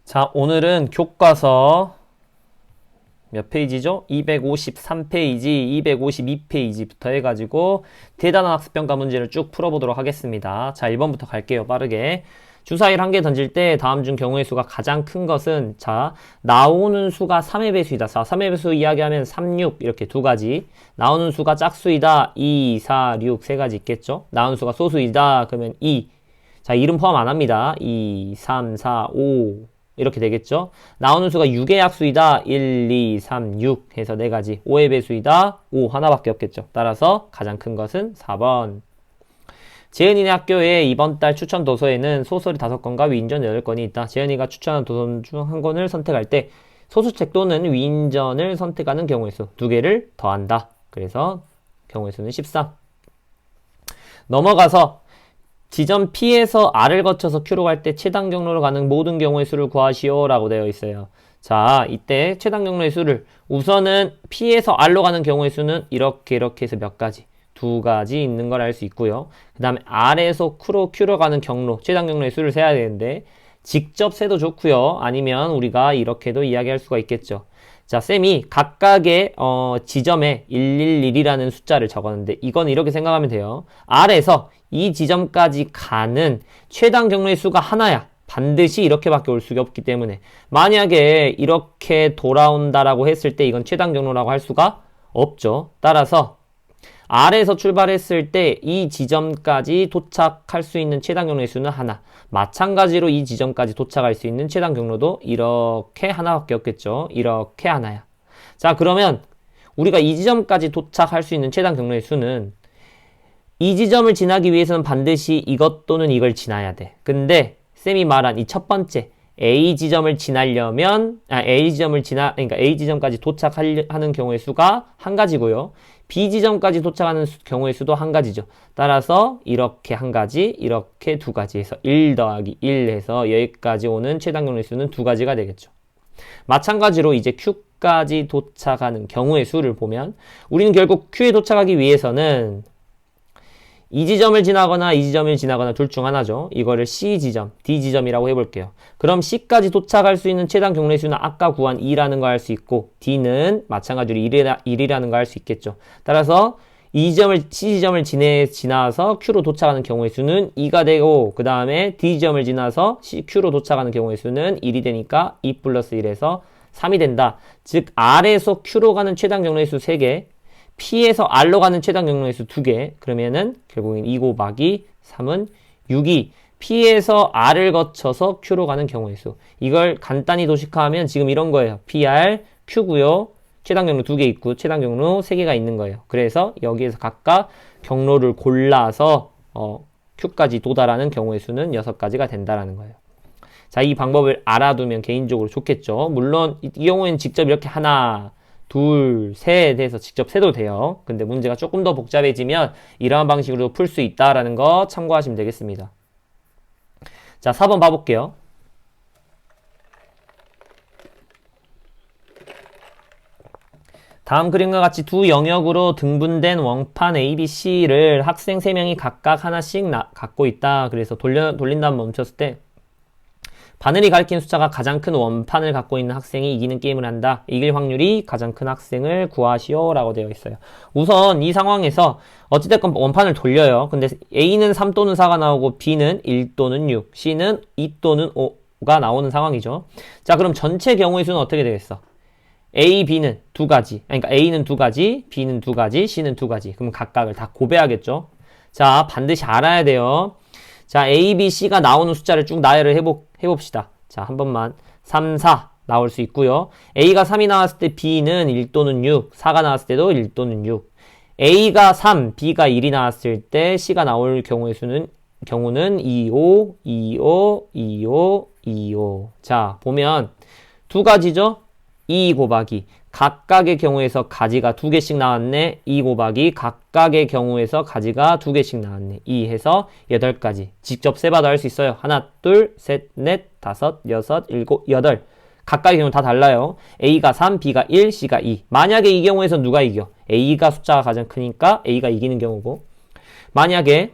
자, 오늘은 교과서 몇 페이지죠? 253페이지, 252페이지부터 해가지고 대단한 학습평가 문제를 쭉 풀어보도록 하겠습니다. 자, 1번부터 갈게요. 빠르게. 주사위를 한 개 던질 때 다음 중 경우의 수가 가장 큰 것은, 자, 나오는 수가 3의 배수이다. 3의 배수 이야기하면 3, 6 이렇게 두 가지. 나오는 수가 짝수이다. 2, 4, 6 세 가지 있겠죠? 나오는 수가 소수이다. 그러면 2. 자, 이름 포함 안 합니다. 2, 3, 4, 5 이렇게 되겠죠? 나오는 수가 6의 약수이다. 1, 2, 3, 6 해서 네 가지. 5의 배수이다. 5 하나밖에 없겠죠. 따라서 가장 큰 것은 4번. 재은이네 학교에 이번 달 추천 도서에는 소설이 5권과 위인전 8권이 있다. 재은이가 추천한 도서 중 한 권을 선택할 때 소수책 또는 위인전을 선택하는 경우의 수 2개를 더한다. 그래서 경우의 수는 13. 넘어가서 지점 P에서 R을 거쳐서 Q로 갈 때 최단 경로로 가는 모든 경우의 수를 구하시오 라고 되어 있어요. 자, 이때 최단 경로의 수를 우선은 P에서 R로 가는 경우의 수는 이렇게 해서 몇 가지? 2가지 있는 걸 알 수 있고요. 그 다음에 R에서 Q로 가는 경로, 최단 경로의 수를 세야 되는데 직접 세도 좋고요. 아니면 우리가 이렇게도 이야기할 수가 있겠죠. 자, 쌤이 각각의 지점에 111이라는 숫자를 적었는데 이건 이렇게 생각하면 돼요. R에서 이 지점까지 가는 최단 경로의 수가 하나야. 반드시 이렇게밖에 올 수가 없기 때문에 만약에 이렇게 돌아온다라고 했을 때 이건 최단 경로라고 할 수가 없죠. 따라서 R에서 출발했을 때 이 지점까지 도착할 수 있는 최단 경로의 수는 하나. 마찬가지로 이 지점까지 도착할 수 있는 최단 경로도 이렇게 하나밖에 없겠죠. 이렇게 하나야. 자, 그러면 우리가 이 지점까지 도착할 수 있는 최단 경로의 수는 이 지점을 지나기 위해서는 반드시 이것 또는 이걸 지나야 돼. 근데 쌤이 말한 이 첫 번째 A 지점을 지나려면 그러니까 A 지점까지 도착하는 경우의 수가 한 가지고요. B 지점까지 도착하는 경우의 수도 한 가지죠. 따라서 이렇게 한 가지, 이렇게 두 가지 해서 1 더하기 1 해서 여기까지 오는 최단 경로의 수는 두 가지가 되겠죠. 마찬가지로 이제 Q까지 도착하는 경우의 수를 보면 우리는 결국 Q에 도착하기 위해서는 이 지점을 지나거나 이 지점을 지나거나 둘 중 하나죠. 이거를 C 지점, D 지점이라고 해볼게요. 그럼 C까지 도착할 수 있는 최단 경로의 수는 아까 구한 2라는 거 알 수 있고 D는 마찬가지로 1이라는 거 알 수 있겠죠. 따라서 이 지점을 C 지점을 지나서 Q로 도착하는 경우의 수는 2가 되고 그 다음에 D 지점을 지나서 Q로 도착하는 경우의 수는 1이 되니까 2 플러스 1에서 3이 된다. 즉 R에서 Q로 가는 최단 경로의 수 3개 P에서 R로 가는 최단 경로의 수 2개. 그러면은 결국엔 2 곱하기 3은 6이 P에서 R을 거쳐서 Q로 가는 경우의 수. 이걸 간단히 도식화하면 지금 이런 거예요. PR, Q고요. 최단 경로 2개 있고 최단 경로 3개가 있는 거예요. 그래서 여기에서 각각 경로를 골라서 Q까지 도달하는 경우의 수는 6가지가 된다라는 거예요. 자, 이 방법을 알아두면 개인적으로 좋겠죠. 물론 이 경우에는 직접 이렇게 하나 둘, 셋 해서 직접 세도 돼요. 근데 문제가 조금 더 복잡해지면 이러한 방식으로 풀 수 있다라는 거 참고하시면 되겠습니다. 자, 4번 봐볼게요. 다음 그림과 같이 두 영역으로 등분된 원판 ABC를 학생 3명이 각각 하나씩 갖고 있다. 그래서 돌린 다음 멈췄을 때 바늘이 가리킨 숫자가 가장 큰 원판을 갖고 있는 학생이 이기는 게임을 한다. 이길 확률이 가장 큰 학생을 구하시오 라고 되어 있어요. 우선 이 상황에서 어찌됐건 원판을 돌려요. 근데 A는 3 또는 4가 나오고 B는 1 또는 6, C는 2 또는 5가 나오는 상황이죠. 자, 그럼 전체 경우의 수는 어떻게 되겠어? A, B는 두 가지. 그러니까 A는 두 가지, B는 두 가지, C는 두 가지. 그럼 각각을 다 곱해야겠죠. 자, 반드시 알아야 돼요. 자, A, B, C가 나오는 숫자를 쭉 나열을 해봅시다. 자, 한 번만. 3, 4 나올 수 있고요. A가 3이 나왔을 때 B는 1 또는 6, 4가 나왔을 때도 1 또는 6. A가 3, B가 1이 나왔을 때 C가 나올 경우는 2, 5, 2, 5, 2, 5, 2, 5. 자, 보면 두 가지죠? 2 곱하기 각각의 경우에서 가지가 2개씩 나왔네. 2 곱하기 각각의 경우에서 가지가 2개씩 나왔네. 2 해서 8가지. 직접 세봐도 할 수 있어요. 하나, 둘, 셋, 넷, 다섯, 여섯, 일곱, 여덟. 각각의 경우 다 달라요. A가 3, B가 1, C가 2. 만약에 이 경우에서 누가 이겨? A가 숫자가 가장 크니까 A가 이기는 경우고, 만약에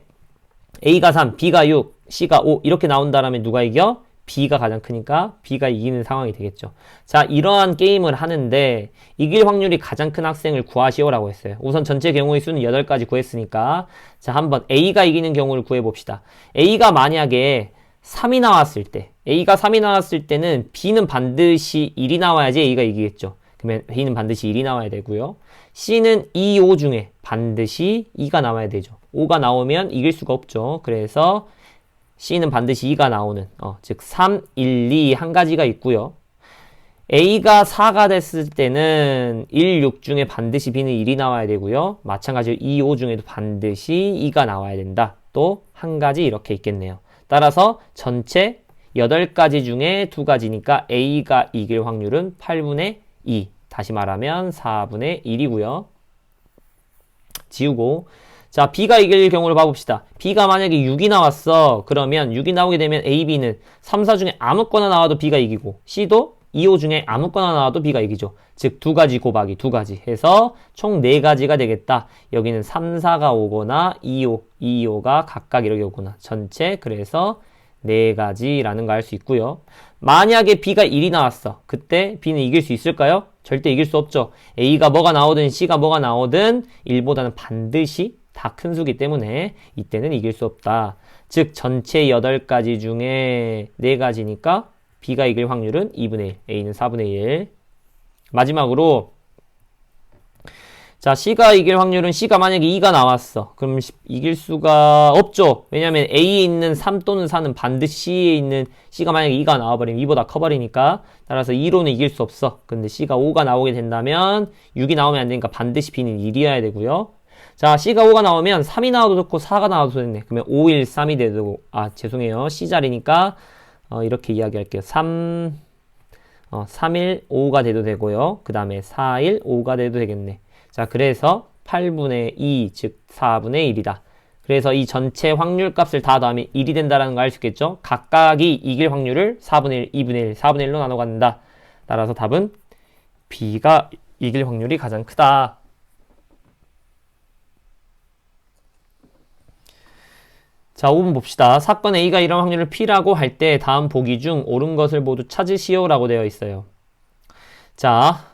A가 3, B가 6, C가 5 이렇게 나온다라면 누가 이겨? B가 가장 크니까 B가 이기는 상황이 되겠죠. 자, 이러한 게임을 하는데 이길 확률이 가장 큰 학생을 구하시오라고 했어요. 우선 전체 경우의 수는 8가지 구했으니까 자, 한번 A가 이기는 경우를 구해봅시다. A가 만약에 3이 나왔을 때 A가 3이 나왔을 때는 B는 반드시 1이 나와야지 A가 이기겠죠. 그러면 B는 반드시 1이 나와야 되고요. C는 2, 5 중에 반드시 2가 나와야 되죠. 5가 나오면 이길 수가 없죠. 그래서 C는 반드시 2가 나오는 즉 3, 1, 2 한 가지가 있고요. A가 4가 됐을 때는 1, 6 중에 반드시 B는 1이 나와야 되고요. 마찬가지로 2, 5 중에도 반드시 2가 나와야 된다. 또 한 가지 이렇게 있겠네요. 따라서 전체 8가지 중에 2가지니까 A가 이길 확률은 8분의 2. 다시 말하면 4분의 1이고요. 지우고 자, B가 이길 경우를 봐봅시다. B가 만약에 6이 나왔어. 그러면 6이 나오게 되면 A, B는 3, 4 중에 아무거나 나와도 B가 이기고 C도 2, 5 중에 아무거나 나와도 B가 이기죠. 즉 2가지 곱하기 2가지 해서 총 4가지가 되겠다. 여기는 3, 4가 오거나 2, 5, 2, 5가 각각 이렇게 오거나 전체 그래서 4가지라는 거 알 수 있고요. 만약에 B가 1이 나왔어. 그때 B는 이길 수 있을까요? 절대 이길 수 없죠. A가 뭐가 나오든 C가 뭐가 나오든 1보다는 반드시 다 큰 수기 때문에 이때는 이길 수 없다. 즉 전체 8가지 중에 4가지니까 B가 이길 확률은 2분의 1, A는 4분의 1. 마지막으로 자, C가 이길 확률은 C가 만약에 2가 나왔어. 그럼 이길 수가 없죠. 왜냐면 A에 있는 3 또는 4는 반드시 C에 있는 C가 만약에 2가 나와버리면 2보다 커버리니까 따라서 2로는 이길 수 없어. 근데 C가 5가 나오게 된다면 6이 나오면 안 되니까 반드시 B는 1이어야 되고요. 자, C가 5가 나오면 3이 나와도 좋고 4가 나와도 좋네. 그러면 5, 1, 3이 되고 죄송해요. C 자리니까 이렇게 이야기할게요. 3, 1, 5가 돼도 되고요. 그 다음에 4, 1, 5가 돼도 되겠네. 자, 그래서 8분의 2, 즉 4분의 1이다. 그래서 이 전체 확률 값을 다 더하면 1이 된다는 거 알 수 있겠죠? 각각이 이길 확률을 4분의 1, 2분의 1, 4분의 1로 나눠 갖는다. 따라서 답은 B가 이길 확률이 가장 크다. 자, 5번 봅시다. 사건 A가 이런 확률을 P라고 할 때 다음 보기 중 옳은 것을 모두 찾으시오 라고 되어 있어요. 자,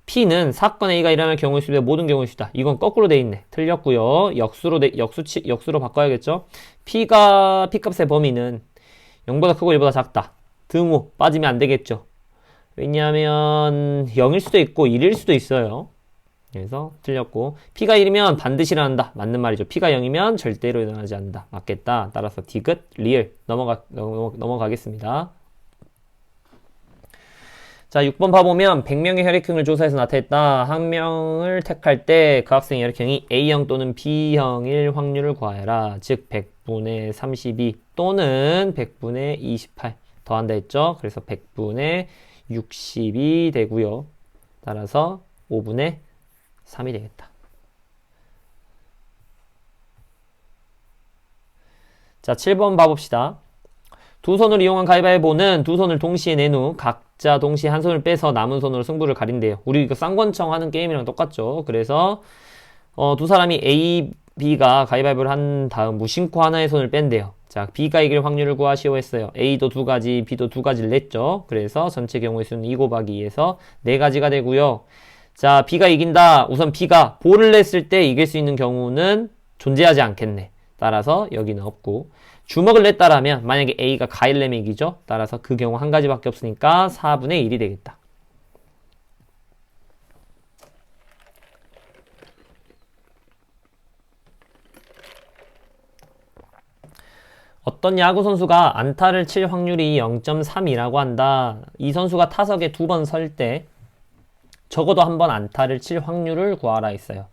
P는 사건 A가 일어날 경우의 수의 모든 경우의 수다. 이건 거꾸로 돼 있네. 틀렸고요. 역수로 바꿔야겠죠. P가 P값의 범위는 0보다 크고 1보다 작다. 등호 빠지면 안 되겠죠. 왜냐하면 0일 수도 있고 1일 수도 있어요. 그래서 틀렸고 P가 1이면 반드시 일어난다. 맞는 말이죠. P가 0이면 절대로 일어나지 않는다. 맞겠다. 따라서 디귿, 리을 넘어가겠습니다. 자, 6번 봐보면 100명의 혈액형을 조사해서 나타냈다. 한 명을 택할 때 그 학생의 혈액형이 A형 또는 B형일 확률을 구하여라. 즉 100분의 32 또는 100분의 28 더한다 했죠. 그래서 100분의 60이 되고요. 따라서 5분의 3이 되겠다. 자, 7번 봐봅시다. 두 손을 이용한 가위바위보는 두 손을 동시에 낸 후 각자 동시에 한 손을 빼서 남은 손으로 승부를 가린대요. 우리 이거 쌍권청 하는 게임이랑 똑같죠. 그래서 두 사람이 A, B가 가위바위보를 한 다음 무심코 하나의 손을 뺀대요. 자, B가 이길 확률을 구하시오 했어요. A도 2가지, B도 2가지를 냈죠. 그래서 전체 경우의 수는 2 곱하기 2에서 4가지가 되고요. 자, B가 이긴다. 우선 B가 볼을 냈을 때 이길 수 있는 경우는 존재하지 않겠네. 따라서 여기는 없고 주먹을 냈다라면 만약에 A가 가위를 내면 이기죠. 따라서 그 경우 한 가지밖에 없으니까 4분의 1이 되겠다. 어떤 야구 선수가 안타를 칠 확률이 0.3이라고 한다. 이 선수가 타석에 2번 설 때 적어도 한 번 안타를 칠 확률을 구하라 했어요.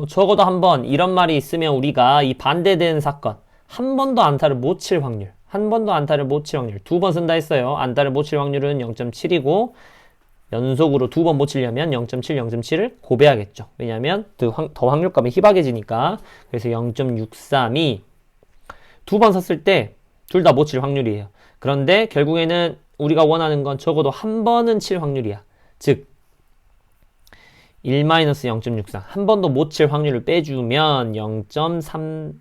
적어도 한 번 이런 말이 있으면 우리가 이 반대되는 사건 한 번도 안타를 못 칠 확률 한 번도 안타를 못 칠 확률 2번 쓴다 했어요. 안타를 못 칠 확률은 0.7이고 연속으로 2번 못 치려면 0.7, 0.7을 곱해야겠죠. 왜냐하면 더 확률값이 희박해지니까. 그래서 0.63이 2번 섰을 때 둘 다 못 칠 확률이에요. 그런데 결국에는 우리가 원하는 건 적어도 한 번은 칠 확률이야. 즉 1-0.63 한 번도 못 칠 확률을 빼주면 0.3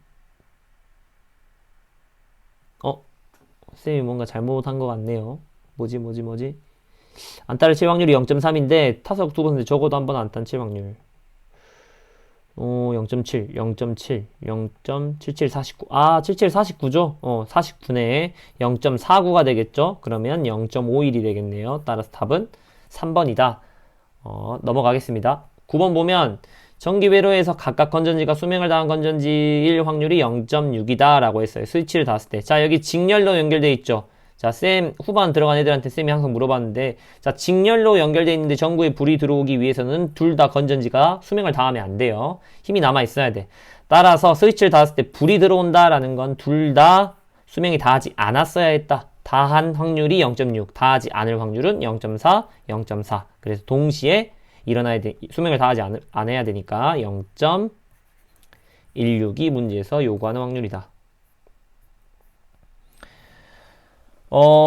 쌤이 뭔가 잘못한 것 같네요. 뭐지? 안타를 칠 확률이 0.3인데 타석 두 번인데 적어도 한 번 안타 칠 확률. 0.7, 0.7, 0.77, 49. 아, 77, 49죠? 49네. 0.49가 되겠죠? 그러면 0.51이 되겠네요. 따라서 답은 3번이다. 넘어가겠습니다. 9번 보면 전기 회로에서 각각 건전지가 수명을 다한 건전지일 확률이 0.6이다 라고 했어요. 스위치를 닫았을 때. 자, 여기 직렬로 연결돼 있죠. 자, 쌤 후반 들어간 애들한테 쌤이 항상 물어봤는데, 자, 직렬로 연결돼 있는데 전구에 불이 들어오기 위해서는 둘 다 건전지가 수명을 다하면 안 돼요. 힘이 남아 있어야 돼. 따라서 스위치를 닫았을 때 불이 들어온다라는 건 둘 다 수명이 다하지 않았어야 했다. 다한 확률이 0.6, 다하지 않을 확률은 0.4, 0.4. 그래서 동시에 일어나야 돼. 수명을 다하지 안 해야 되니까 0.16이 문제에서 요구하는 확률이다.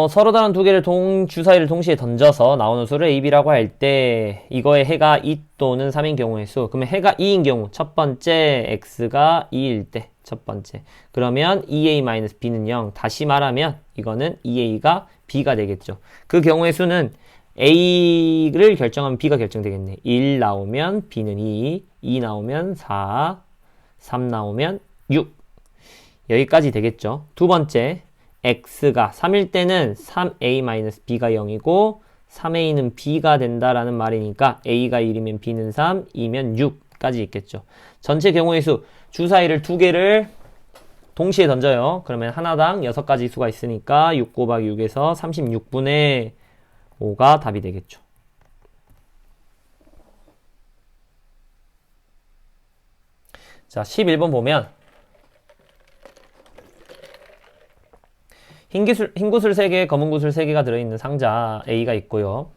서로 다른 두 개를 주사위를 동시에 던져서 나오는 수를 A, B라고 할 때 이거의 해가 2 또는 3인 경우의 수. 그러면 해가 2인 경우 첫 번째 X가 2일 때 첫 번째. 그러면 2A-B는 0. 다시 말하면 이거는 2A가 B가 되겠죠. 그 경우의 수는 A를 결정하면 B가 결정되겠네. 1 나오면 B는 2, 2 나오면 4, 3 나오면 6. 여기까지 되겠죠. 두 번째, X가 3일 때는 3A-B가 0이고 3A는 B가 된다라는 말이니까 A가 1이면 B는 3, 2면 6까지 있겠죠. 전체 경우의 수, 주사위를 두 개를 동시에 던져요. 그러면 하나당 6가지 수가 있으니까 6 곱하기 6에서 36분의 5가 답이 되겠죠. 자, 11번 보면 흰 구슬 3개, 검은 구슬 3개가 들어있는 상자 A가 있고요.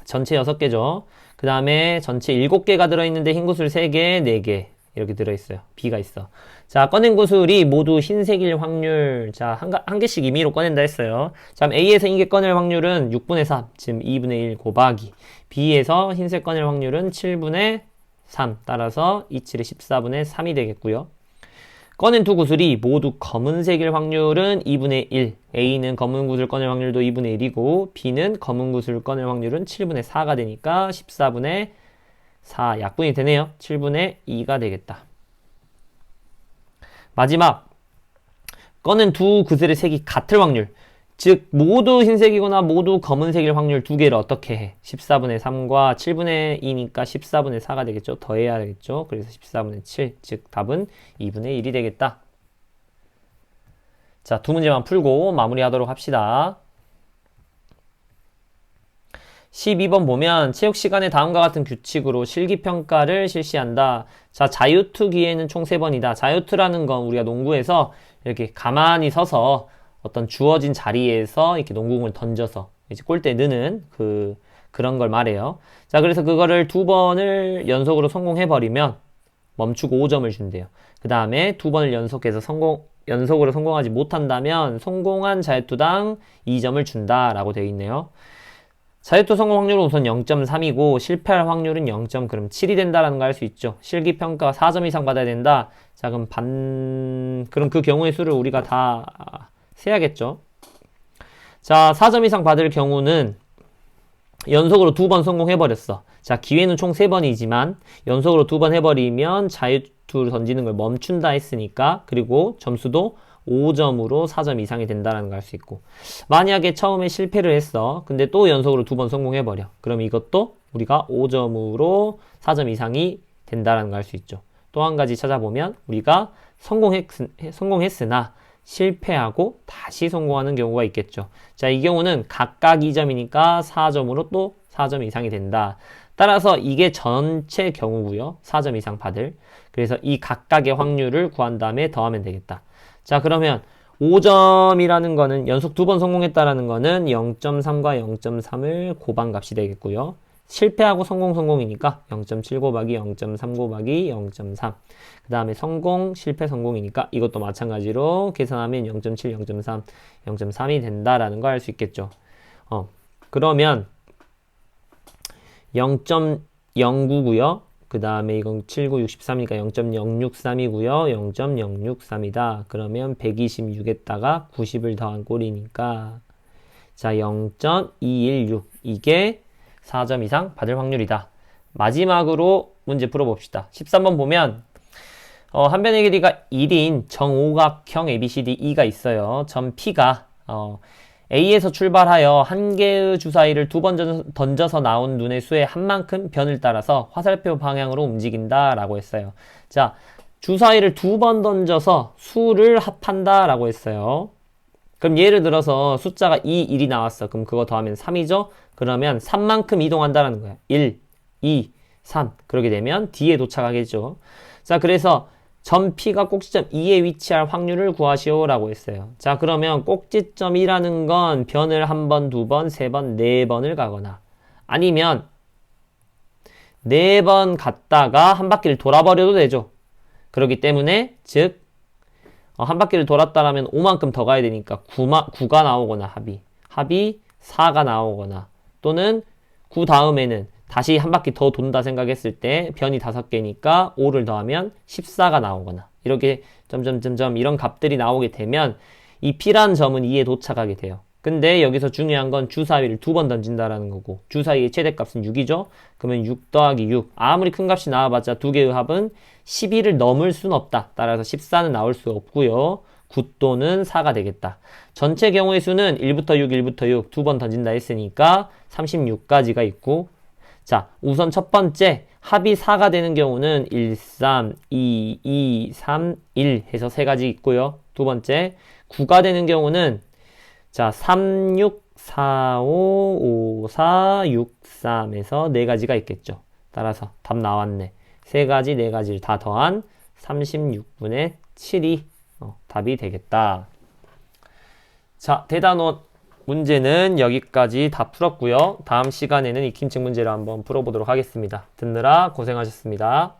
전체 6개죠. 그 다음에 전체 7개가 들어있는데 흰 구슬 3개, 4개 이렇게 들어있어요. B가 있어. 자, 꺼낸 구슬이 모두 흰색일 확률. 자, 한 개씩 임의로 꺼낸다 했어요. 자, 그럼 A에서 흰색 꺼낼 확률은 6분의 3, 지금 2분의 1 곱하기. B에서 흰색 꺼낼 확률은 7분의 3, 따라서 27의 14분의 3이 되겠고요. 꺼낸 두 구슬이 모두 검은색일 확률은 2분의 1. A는 검은 구슬 꺼낼 확률도 2분의 1이고, B는 검은 구슬 꺼낼 확률은 7분의 4가 되니까 14분의 4 약분이 되네요. 7분의 2가 되겠다. 마지막 꺼낸 두 구슬의 색이 같을 확률, 즉 모두 흰색이거나 모두 검은색일 확률 두 개를 어떻게 해? 14분의 3과 7분의 2니까 14분의 4가 되겠죠. 더해야 되겠죠. 그래서 14분의 7, 즉 답은 2분의 1이 되겠다. 자, 두 문제만 풀고 마무리하도록 합시다. 12번 보면 체육 시간에 다음과 같은 규칙으로 실기평가를 실시한다. 자, 자유투기에는 총 3번이다. 자유투라는 건 우리가 농구에서 이렇게 가만히 서서 어떤 주어진 자리에서 이렇게 농구공을 던져서 이제 골대에 넣는 그런 걸 말해요. 자, 그래서 그거를 2번을 연속으로 성공해버리면 멈추고 5점을 준대요. 그 다음에 2번을 연속해서 연속으로 성공하지 못한다면 성공한 자유투당 2점을 준다라고 되어 있네요. 자유투 성공 확률은 우선 0.3이고 실패할 확률은 0.7이 된다라는 걸 알 수 있죠. 실기평가 4점 이상 받아야 된다. 자, 그럼 그럼 그 경우의 수를 우리가 다 세야겠죠. 자, 4점 이상 받을 경우는 연속으로 2번 성공해버렸어. 자, 기회는 총 3번이지만 연속으로 2번 해버리면 자유투를 던지는 걸 멈춘다 했으니까, 그리고 점수도 5점으로 4점 이상이 된다는 걸 알 수 있고, 만약에 처음에 실패를 했어. 근데 또 연속으로 2번 성공해버려. 그럼 이것도 우리가 5점으로 4점 이상이 된다는 걸 알 수 있죠. 또 한 가지 찾아보면 우리가 성공했으나 실패하고 다시 성공하는 경우가 있겠죠. 자, 이 경우는 각각 2점이니까 4점으로 또 4점 이상이 된다. 따라서 이게 전체 경우고요. 4점 이상 받을. 그래서 이 각각의 확률을 구한 다음에 더하면 되겠다. 자, 그러면 5점이라는 거는 연속 2번 성공했다라는 거는 0.3과 0.3을 곱한 값이 되겠고요. 실패하고 성공이니까 0.7 곱하기 0.3 곱하기 0.3. 그 다음에 성공, 실패, 성공이니까 이것도 마찬가지로 계산하면 0.7, 0.3, 0.3이 된다라는 걸 알 수 있겠죠. 그러면 0.09고요. 그 다음에 이건 7, 9, 63이니까 0.063이고요. 0.063이다. 그러면 126에다가 90을 더한 꼴이니까 자, 0.216 이게 4점 이상 받을 확률이다. 마지막으로 문제 풀어봅시다. 13번 보면 한 변의 길이가 1인 정오각형 ABCDE가 있어요. 점 P가 A에서 출발하여 한 개의 주사위를 두 번 던져서 나온 눈의 수의 한 만큼 변을 따라서 화살표 방향으로 움직인다 라고 했어요. 자, 주사위를 두 번 던져서 수를 합한다 라고 했어요. 그럼 예를 들어서 숫자가 2, 1이 나왔어. 그럼 그거 더하면 3이죠? 그러면 3만큼 이동한다라는 거야. 1, 2, 3. 그렇게 되면 D에 도착하겠죠. 자, 그래서 점 P가 꼭지점 2에 위치할 확률을 구하시오 라고 했어요. 자, 그러면 꼭지점이라는 건 변을 한 번, 두 번, 세 번, 네 번을 가거나 아니면 네 번 갔다가 한 바퀴를 돌아버려도 되죠. 그렇기 때문에 즉 한 바퀴를 돌았다라면 5만큼 더 가야 되니까 9가 나오거나 합이 4가 나오거나 또는 9 다음에는 다시 한 바퀴 더 돈다 생각했을 때 변이 5개니까 5를 더하면 14가 나오거나 이렇게 점점점점 이런 값들이 나오게 되면 이 P라는 점은 2에 도착하게 돼요. 근데 여기서 중요한 건 주사위를 두 번 던진다라는 거고 주사위의 최대값은 6이죠. 그러면 6 더하기 6 아무리 큰 값이 나와봤자 두 개의 합은 12를 넘을 수는 없다. 따라서 14는 나올 수 없고요. 9 또는 4가 되겠다. 전체 경우의 수는 1부터 6, 1부터 6 두 번 던진다 했으니까 36까지가 있고 자, 우선 첫 번째 합이 4가 되는 경우는 1, 3, 2, 2, 3, 1 해서 세 가지 있고요. 두 번째 9가 되는 경우는 자, 3, 6, 4, 5, 5, 4, 6, 3에서 네 가지가 있겠죠. 따라서 답 나왔네. 세 가지, 네 가지를 다 더한 36분의 7이 답이 되겠다. 자, 대단원 문제는 여기까지 다 풀었고요. 다음 시간에는 익힘책 문제를 한번 풀어보도록 하겠습니다. 듣느라 고생하셨습니다.